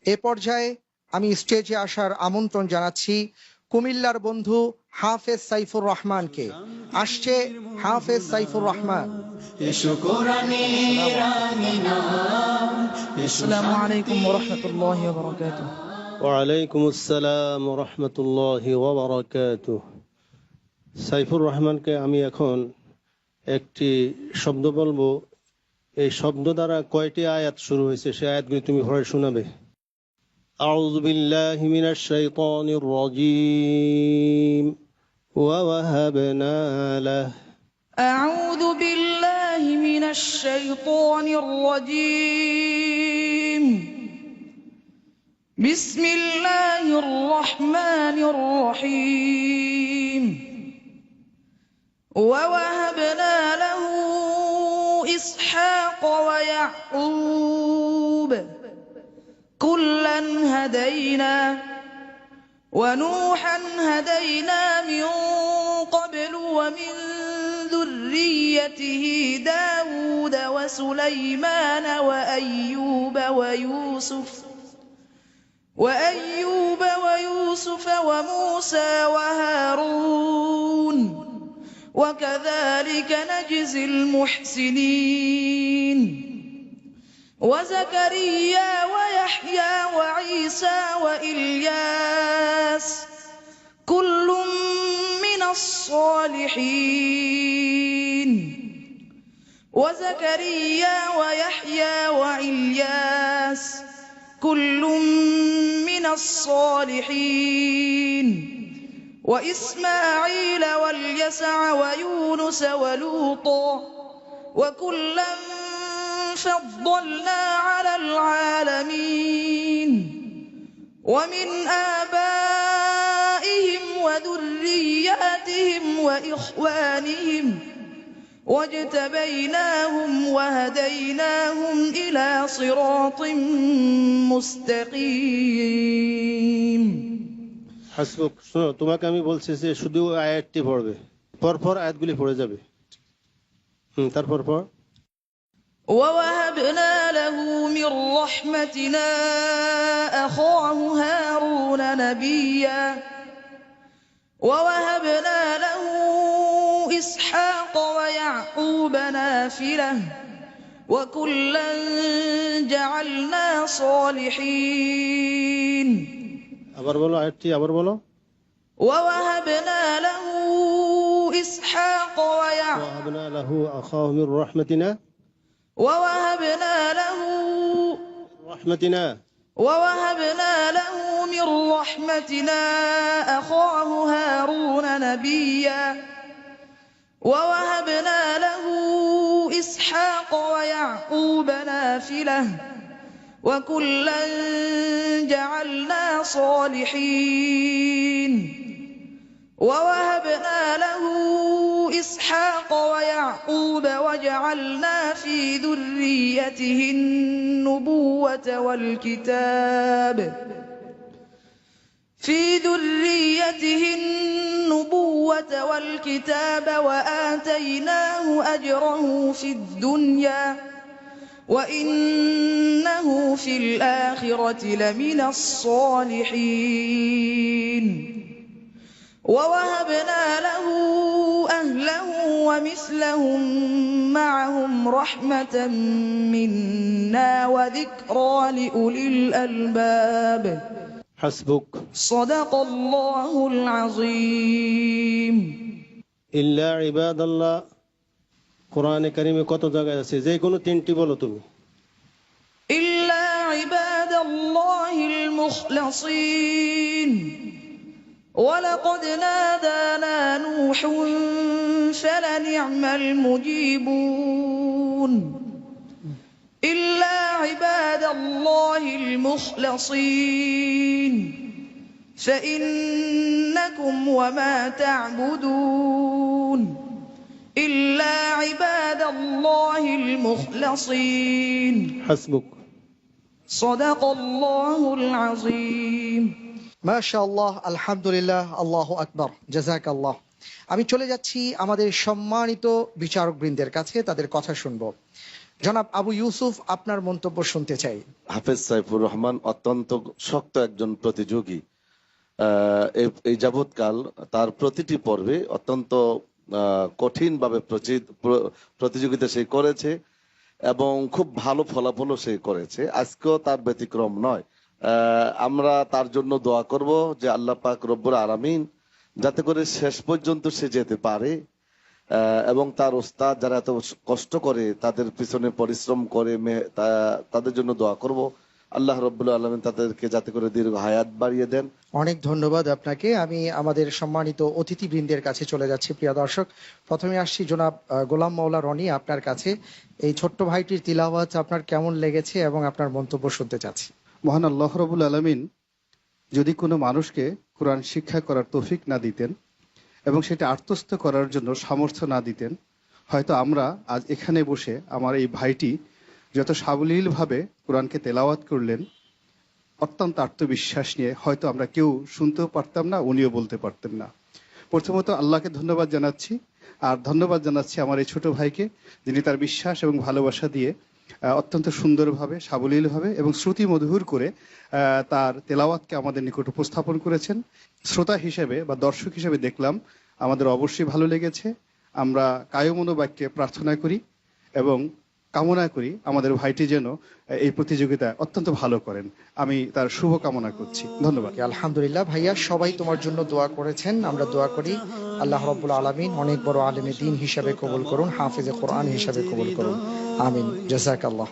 এ পর্যায়ে আমি স্টেজে আসার আমন্ত্রণ জানাচ্ছি কুমিল্লার বন্ধু হাফেজ সাইফুর রহমানকে। আসছে হাফেজ সাইফুর রহমান। আসসালামু আলাইকুম ওয়া রাহমাতুল্লাহি ওয়া বারাকাতুহু। ওয়ালাইকুম আসসালাম ওয়া রাহমাতুল্লাহি ওয়া বারাকাতুহু। সাইফুর রহমানকে আমি এখন একটি শব্দ বলবো, এই শব্দ দ্বারা কয়টি আয়াত শুরু হয়েছে সেই আয়াতগুলি তুমি পড়ে শোনাবে। আউযু বিল্লাহি মিনাশ শাইতানির রাজীম ওয়া ওয়াহাবনা লাহু আউযু বিল্লাহি মিনাশ শাইতানির রাজীম। বিসমিল্লাহির রহমানির রহিম। ওয়া ওয়াহাবনা লাহু ইসহাক ওয়া ইয়াকুব কুল্লান হাদাইনা ونوحا هدينا من قبل ومن ذريته داود وسليمان وأيوب ويوسف وموسى وهارون وكذلك نجزي المحسنين وزكريا ويحيى وعيسى وإلياس كل من الصالحين وزكريا ويحيى وإلياس كل من الصالحين وإسماعيل واليسع ويونس ولوطا وكلا فضلنا على العالمين ومن آبائهم وذرياتهم وإخوانهم واجتبيناهم وهديناهم إلى صراط مستقيم. হাসবুক। শোনো, তোমাকে আমি বলছি যে শুধু আয়াতটি পড়বে, পরপর আয়াতগুলি পড়ে যাবে। তারপর পর ووهبنا له من رحمتنا أخاه هارون نبيا ووهبنا له إسحاق ويعقوب نافلة وكلا جعلنا صالحين. আবার বলো আয়াতটি, আবার বলো। ووهبنا له إسحاق ووهبنا له أخاه من رحمتنا ووهبنا له من رحمتنا أخاه هارون نبيا ووهبنا له إسحاق ويعقوب نافلة وكلا جعلنا صالحين ووهبنا له إسحاق ويعقوب وجعلنا في ذريته النبوة والكتاب وآتيناه أجره في الدنيا وإنه في الآخرة لمن الصالحين ووهبنا له أهله ومثلهم معهم رحمة منا وذكرى لأولي الألباب. حسبك. صدق الله العظيم. إلا عباد الله কোরআনে কারিমে কত জায়গায় আছে? যে কোনো তিনটি বলো তুমি। إلا عباد الله المخلصين ولقد نادانا نوح فلنعم المجيبون. إلا عباد الله المخلصين فإنكم وما تعبدون إلا عباد الله المخلصين. حسبك. صدق الله العظيم. মাশাআল্লাহ, আলহামদুলিল্লাহ, আল্লাহু আকবার, জাযাকাল্লাহ। আমি চলে যাচ্ছি আমাদের সম্মানিত বিচারক বৃন্দের কাছে, তাদের কথা শুনবো। জনাব আবু ইউসুফ, আপনার মন্তব্য শুনতে চাই। হাফেজ সাইফুর রহমান অত্যন্ত শক্ত একজন প্রতিযোগী। এই যাবৎকাল তার প্রতিটি পর্বে অত্যন্ত কঠিন ভাবে প্রতিযোগিতা সে করেছে এবং খুব ভালো ফলাফলও সে করেছে। আজকেও তার ব্যতিক্রম নয়। আমরা তার জন্য দোয়া করব যে আল্লাহ পাক রব্বুল আলামিন যাতে করে শেষ পর্যন্ত সে যেতে পারে এবং তার ওস্তাদ যারা এত কষ্ট করে তাদের পিছনে পরিশ্রম করে তাদের জন্য দোয়া করব আল্লাহ রব্বুল আলামিন তাদেরকে যাতে করে দীর্ঘ হায়াত বাড়িয়ে দেন। অনেক ধন্যবাদ আপনাকে। আমি আমাদের সম্মানিত অতিথিবৃন্দের কাছে চলে যাচ্ছি। প্রিয় দর্শক, প্রথমে আসছি জনাব গোলাম মাওলা রনি, আপনার কাছে। এই ছোট্ট ভাইটির তিলাওয়াত আপনার কেমন লেগেছে এবং আপনার মন্তব্য শুনতে চাচ্ছি। মহান আল্লাহ রাব্বুল আলামিন যদি কোনো মানুষকে কোরআন শিক্ষা করার তৌফিক না দিতেন এবং সেটা আত্মস্থ করার জন্য সামর্থ্য না দিতেন, হয়তো আমরা আজ এখানে বসে আমার এই ভাইটি যত সাবলীলভাবে কোরআনকে তেলাওয়াত করলেন অত্যন্ত আত্মবিশ্বাস নিয়ে, হয়তো আমরা কেউ শুনতেও পারতাম না, উনিও বলতে পারতেন না। প্রথমত আল্লাহকে ধন্যবাদ জানাচ্ছি, আর ধন্যবাদ জানাচ্ছি আমার এই ছোট ভাইকে, যিনি তার বিশ্বাস এবং ভালোবাসা দিয়ে অত্যন্ত সুন্দরভাবে, সাবলীলভাবে এবং শ্রুতি মধুর করে তার তেলাওয়াতকে আমাদের নিকট উপস্থাপন করেছেন। শ্রোতা হিসেবে বা দর্শক হিসেবে দেখলাম, আমাদের অবশ্যই ভালো লেগেছে। আমরা কায়মনোবাক্যে প্রার্থনা করি এবং কামনা করি আমাদের ভাইটি যেন এই প্রতিযোগিতায় অত্যন্ত ভালো করেন। আমি তার শুভ কামনা করছি। ধন্যবাদ। আলহামদুলিল্লাহ ভাইয়া, সবাই তোমার জন্য দোয়া করেছেন। আমরা দোয়া করি আল্লাহ রাব্বুল আলামিন অনেক বড় আলেমে দ্বীন হিসাবে কবুল করুন, হাফেজে কোরআন হিসাবে কবুল করুন। আমিন। জাযাকাল্লাহ।